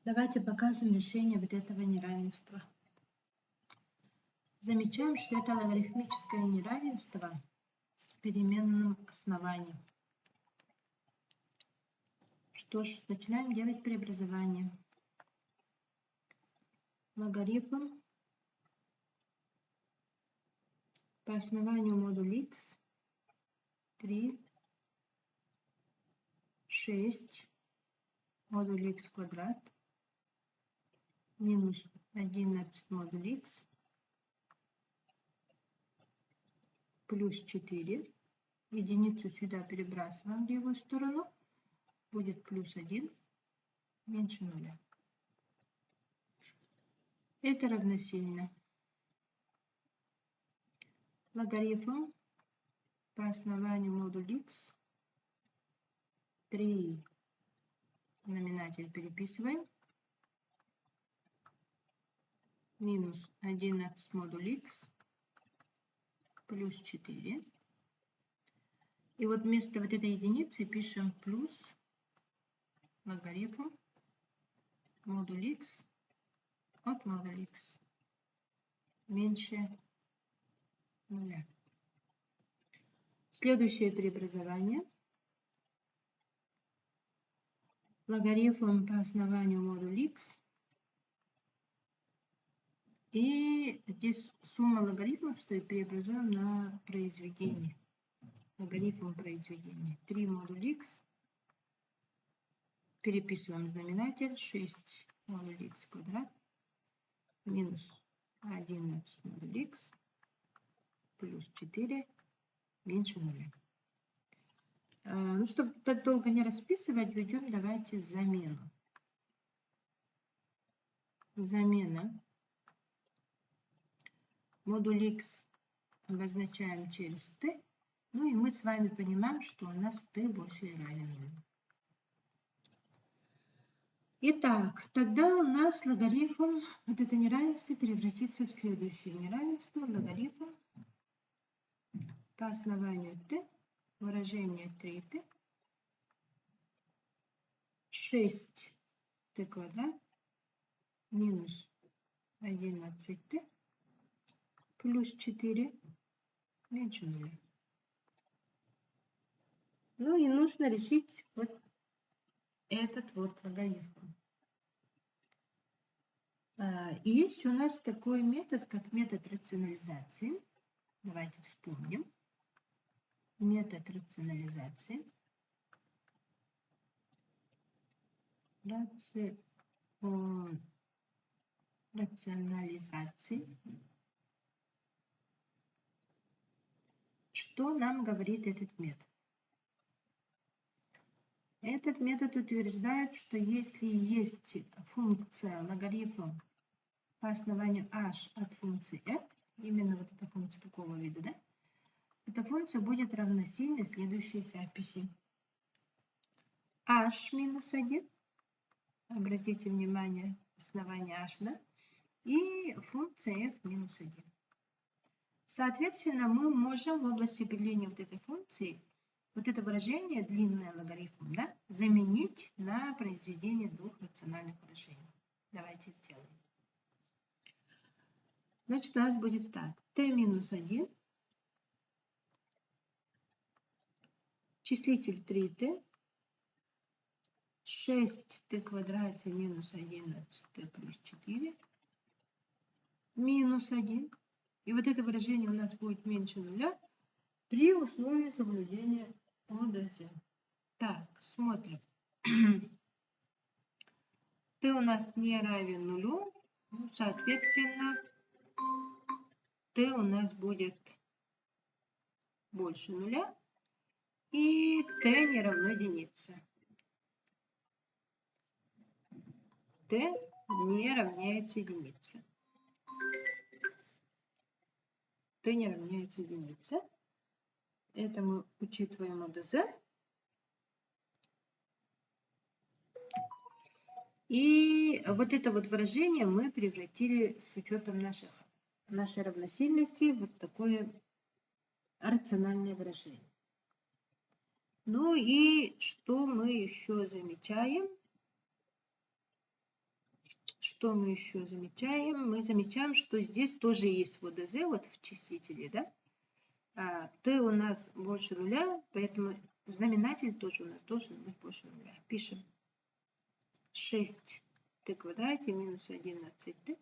Давайте покажем решение вот этого неравенства. Замечаем, что это логарифмическое неравенство с переменным основанием. Что ж, начинаем делать преобразование. Логарифм по основанию модуль x 3, 6, модуль x квадрат минус 11 модуль x плюс 4. Единицу сюда перебрасываем в левую сторону. Будет плюс 1 меньше 0. Это равносильно логарифм по основанию модуль x 3. Знаменатель переписываем. Минус 11 модуль x плюс 4. И вот вместо вот этой единицы пишем плюс логарифм модуль x от модуль x меньше 0. Следующее преобразование. Логарифм по основанию модуль x. И здесь сумма логарифмов стоит, преобразуем на произведение. Логарифм произведения. 3 модуль x. Переписываем знаменатель. 6 модуль x квадрат. Минус 11 модуль x. Плюс 4. Меньше 0. Ну, чтобы так долго не расписывать, введем давайте замену. Замена. Модуль x обозначаем через t. Ну и мы с вами понимаем, что у нас t больше или равен 0. Итак, тогда у нас логарифм, вот это неравенство превратится в следующее неравенство. Логарифм по основанию t, выражение 3t, 6t квадрат минус 11t плюс 4 меньше 0. Ну и нужно решить вот этот вот логарифм. И есть у нас такой метод, как метод рационализации. Давайте вспомним. Метод рационализации. Рационализации. Что нам говорит этот метод? Этот метод утверждает, что если есть функция логарифм по основанию h от функции f, именно вот эта функция такого вида, да, эта функция будет равносильна следующей записи. h минус 1, обратите внимание, основание h, да, и функция f минус 1. Соответственно, мы можем в области определения вот этой функции вот это выражение, длинное логарифм, да, заменить на произведение двух рациональных выражений. Давайте сделаем. Значит, у нас будет так. t минус 1, числитель 3t, 6t квадрате минус 11t плюс 4, минус 1. И вот это выражение у нас будет меньше 0 при условии соблюдения ОДЗ. Так, смотрим. T у нас не равен 0, соответственно, t у нас будет больше 0, и t не равно единице. T не равняется единице. T не равняется единице. Это мы учитываем ОДЗ. И вот это вот выражение мы превратили с учетом нашей равносильности в вот такое рациональное выражение. Ну и что мы еще замечаем? что мы еще замечаем? Мы замечаем, что здесь тоже есть вот z, вот в числителе, да? T у нас больше нуля, поэтому знаменатель тоже у нас должен быть больше нуля. Пишем 6t в квадрате минус 11t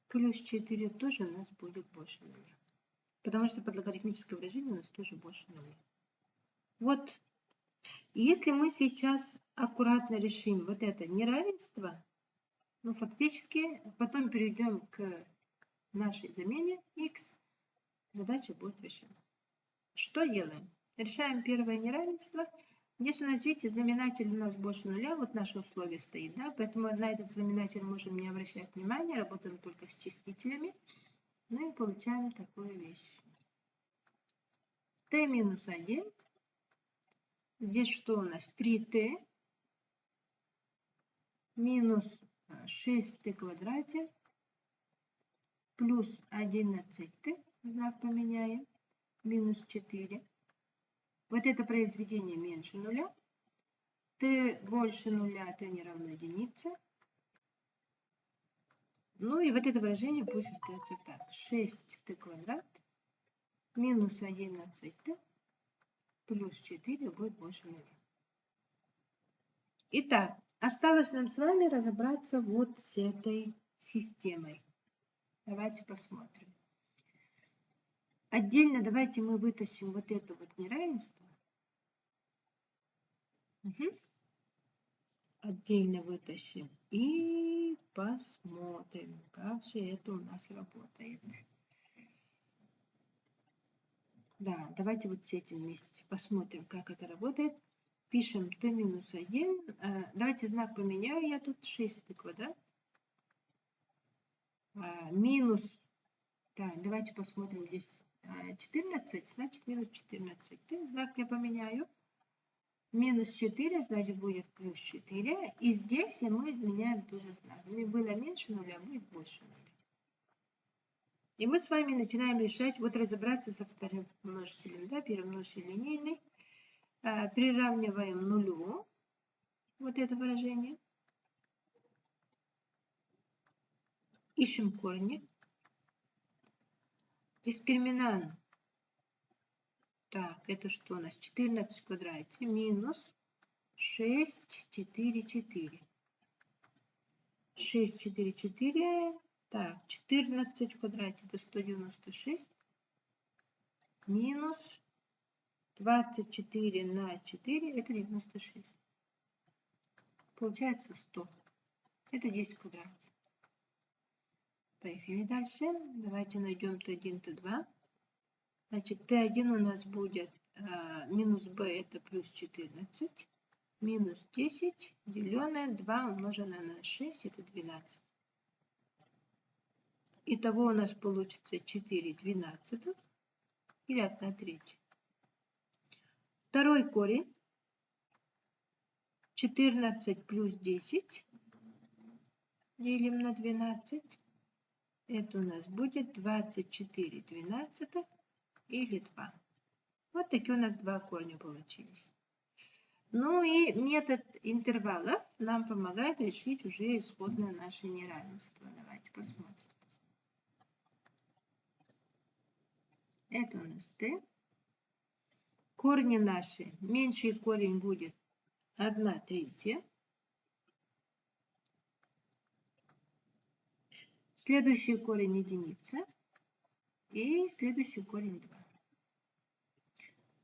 плюс 4 тоже у нас будет больше нуля. Потому что под логарифмическое выражение у нас тоже больше нуля. Вот, если мы сейчас аккуратно решим вот это неравенство, ну фактически потом перейдем к нашей замене x, задача будет решена. Что делаем? Решаем первое неравенство. Здесь у нас, видите, знаменатель у нас больше нуля, вот наше условие стоит, да, поэтому на этот знаменатель можем не обращать внимания, работаем только с числителями. Ну и получаем такую вещь. t минус 1. Здесь что у нас? 3t минус 6t в квадрате плюс 11t, знак поменяем, минус 4. Вот это произведение меньше нуля. t больше нуля, t не равно единице. Ну и вот это выражение пусть остается так. 6t квадрат минус 11t плюс 4 будет больше нуля. Итак, осталось нам с вами разобраться вот с этой системой. Давайте посмотрим. Отдельно давайте мы вытащим вот это вот неравенство. Отдельно вытащим и посмотрим, как же это у нас работает. Да, давайте вот с этим вместе посмотрим, как это работает. Пишем t минус 1. Давайте знак поменяю. Я тут 6t квадрат. Минус. Да, давайте посмотрим. Здесь 14, значит минус 14t. Знак я поменяю. Минус 4, значит будет плюс 4. И здесь мы меняем тоже знак. Было меньше нуля, будет больше нуля. И мы с вами начинаем решать, вот разобраться со вторым множителем, да, первый множитель линейный. Приравниваем нулю, вот это выражение. Ищем корни. Дискриминант. Так, это что у нас? 14 в квадрате минус 6, 4, 4. 6, 4, 4. Так, 14 в квадрате это 196. Минус 24 на 4 это 96. Получается 100. Это 10 в квадрате. Поехали дальше. Давайте найдем t1, t2. Значит, t1 у нас будет минус b это плюс 14. Минус 10 деленное 2 умноженное на 6 это 12. Итого у нас получится 4 двенадцатых или 1 треть. Второй корень. 14 плюс 10 делим на 12. Это у нас будет 24 двенадцатых или 2. Вот такие у нас два корня получились. Ну и метод интервалов нам помогает решить уже исходное наше неравенство. Давайте посмотрим. Это у нас t. Корни наши. Меньший корень будет 1 третья. Следующий корень единица. И следующий корень 2.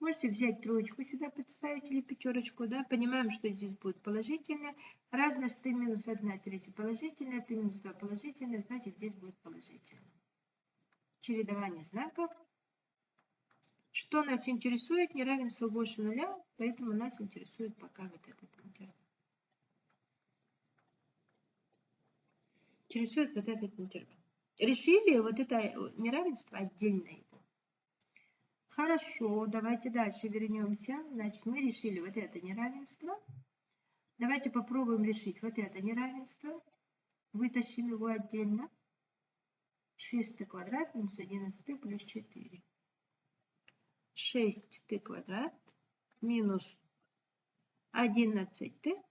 Можете взять троечку сюда подставить или пятерочку. Да? Понимаем, что здесь будет положительное. Разность t минус 1 третья положительная, t минус 2 положительная, значит здесь будет положительное. Чередование знаков. Что нас интересует? Неравенство больше нуля, поэтому нас интересует пока вот этот интервал. Интересует вот этот интервал. Решили вот это неравенство отдельно его. Хорошо, давайте дальше вернемся. Значит, мы решили вот это неравенство. Давайте попробуем решить вот это неравенство. Вытащим его отдельно. 6t квадрат минус 11t плюс 4. 6t квадрат минус 11t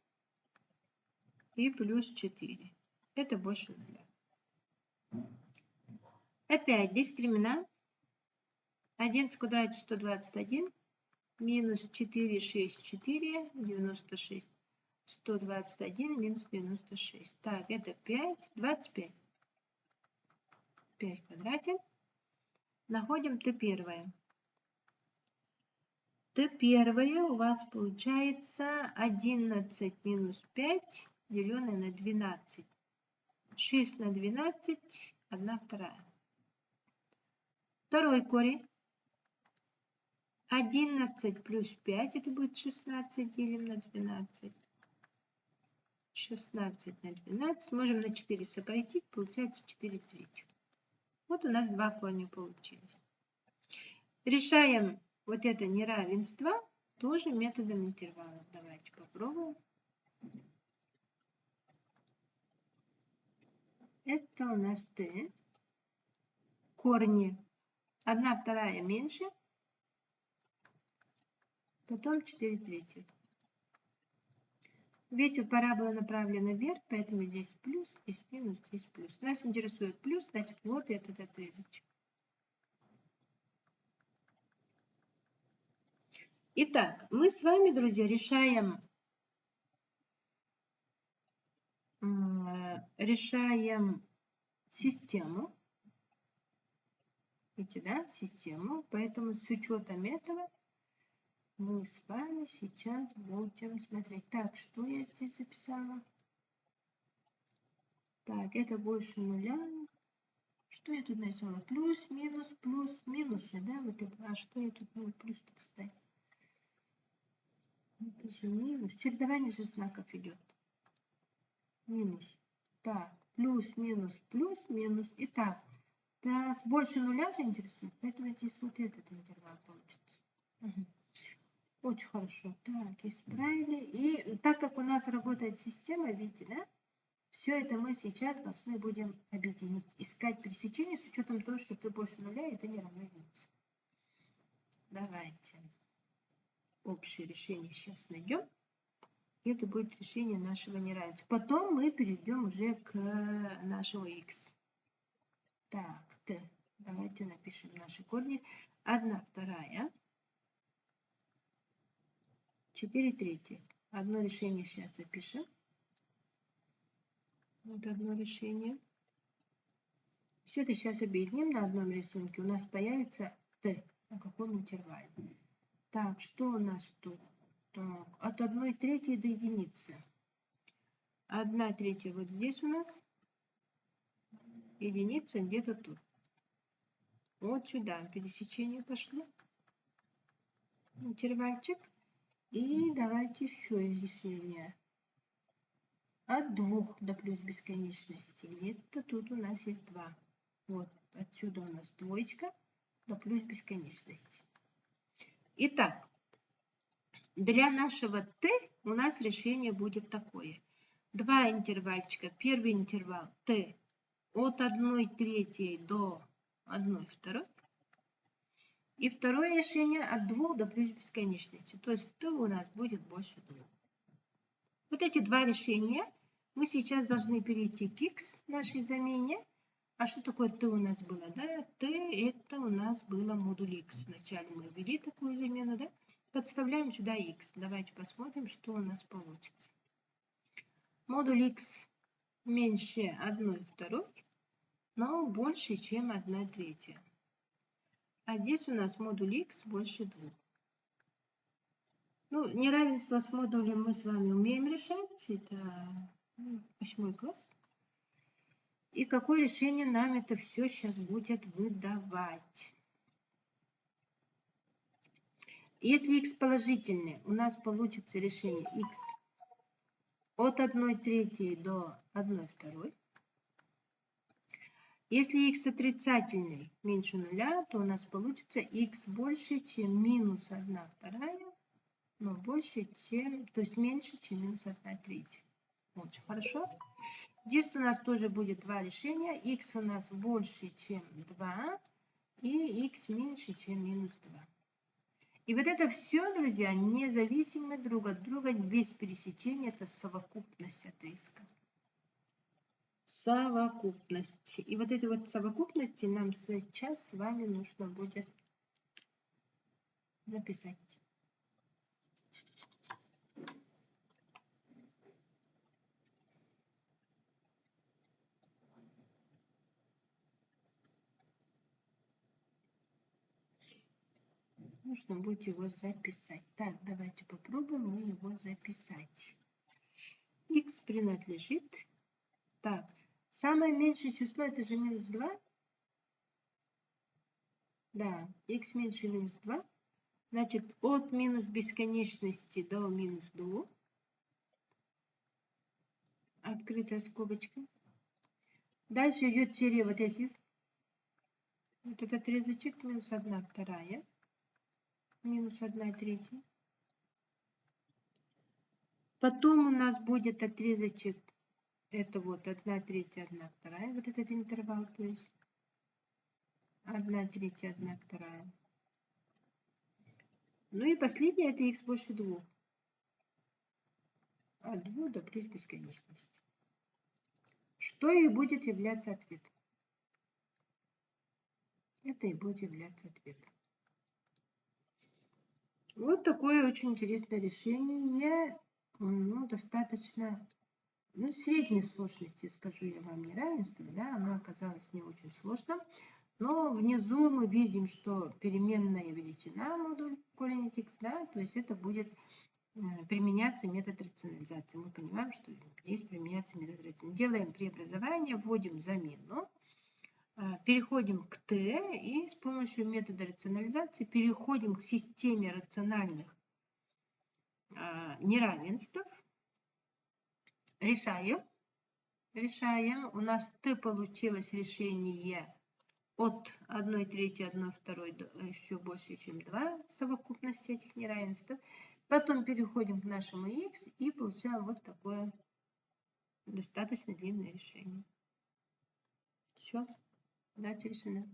и плюс 4. Это больше 0. Опять дискриминант. 1 в квадрате 121 минус 4, 6, 4, 96. 121 минус 96. Так, это 5, 25. 5 в квадрате. Находим Т1. Т1 у вас получается 11 минус 5, деленное на 12. 6 на 12, 1/2. Второй корень. 11 плюс 5, это будет 16, делим на 12. 16 на 12, можем на 4 сократить, получается 4 третьих. Вот у нас два корня получились. Решаем вот это неравенство тоже методом интервалов. Давайте попробуем. Это у нас t. Корни 1/2 меньше, потом 4 третьих. Ведь парабола направлена вверх, поэтому здесь плюс, здесь минус, здесь плюс. Нас интересует плюс, значит вот этот отрезочек. Итак, мы с вами, друзья, решаем систему. Видите, да, систему. Поэтому с учетом этого мы с вами сейчас будем смотреть. Так, что я здесь записала? Так, это больше нуля. Что я тут нарисовала? Плюс, минус, да, вот это. А что я тут плюс так ставить? Это же минус. Чередование же знаков идет. Минус. Так, плюс, минус, минус. Итак, нас больше нуля же интересует, поэтому здесь вот этот интервал получится. Угу. Очень хорошо. Так, исправили. И так как у нас работает система, видите, да? Все это мы сейчас должны будем объединить. Искать пересечение с учетом того, что t больше нуля, это не равно единице. Давайте общее решение сейчас найдем. Это будет решение нашего неравенства. Потом мы перейдем уже к нашему x. Так, t. Давайте напишем наши корни. 1/2. 4 третьих. Одно решение сейчас запишем. Вот одно решение. Все это сейчас объединим на одном рисунке. У нас появится t. На каком интервале. Так, что у нас тут? Так, от 1/3 до единицы. 1/3 вот здесь у нас. Единица где-то тут. Вот сюда пересечение пошло. Интервальчик. И давайте еще решение. От 2 до плюс бесконечности. Где-то тут у нас есть 2. Вот отсюда у нас двоечка до плюс бесконечности. Итак, для нашего t у нас решение будет такое. Два интервальчика. Первый интервал t от 1/3 до 1/2. И второе решение от 2 до плюс бесконечности. То есть t у нас будет больше 2. Вот эти два решения мы сейчас должны перейти к x нашей замене. А что такое t у нас было? Да? T это у нас было модуль x. Вначале мы ввели такую замену. Да? Подставляем сюда x. Давайте посмотрим, что у нас получится. Модуль x меньше 1/2, но больше, чем 1/3. А здесь у нас модуль x больше 2. Ну, неравенство с модулем мы с вами умеем решать. Это 8 класс. И какое решение нам это все сейчас будет выдавать? Если x положительный, у нас получится решение x от 1/3 до 1/2. Если x отрицательный, меньше нуля, то у нас получится x больше, чем минус 1/2, но больше, чем, то есть меньше, чем минус 1/3. Очень хорошо. Здесь у нас тоже будет два решения. X у нас больше, чем 2, и x меньше, чем минус 2. И вот это все, друзья, независимы друг от друга, без пересечения, это совокупность отрезков. совокупность. И вот этой вот совокупности нам сейчас с вами нужно будет записать. Нужно будет его записать. Так, давайте попробуем мы его записать. Х принадлежит. Так, самое меньшее число это же минус 2. Да, х меньше минус 2. Значит, от минус бесконечности до минус 2. Открытая скобочка. Дальше идет серия вот этих. Вот этот отрезочек минус 1/2. Минус 1/3. Потом у нас будет отрезочек. Это вот 1/3, 1/2. Вот этот интервал, то есть 1/3, 1/2. Ну и последнее это х больше 2. От 2 до плюс бесконечности. Что и будет являться ответом. Это и будет являться ответом. Вот такое очень интересное решение. Ну, достаточно, ну, средней сложности, скажу я вам, неравенство. Да, оно оказалось не очень сложным. Но внизу мы видим, что переменная величина модуль корень из х, да, то есть это будет применяться метод рационализации. Мы понимаем, что здесь применяется метод рационализации. Делаем преобразование, вводим замену, переходим к t и с помощью метода рационализации переходим к системе рациональных неравенств. Решаем. У нас t получилось решение от 1/3, 1/2 еще больше, чем 2 совокупности этих неравенств. Потом переходим к нашему x и получаем вот такое достаточно длинное решение. Все, задача решена.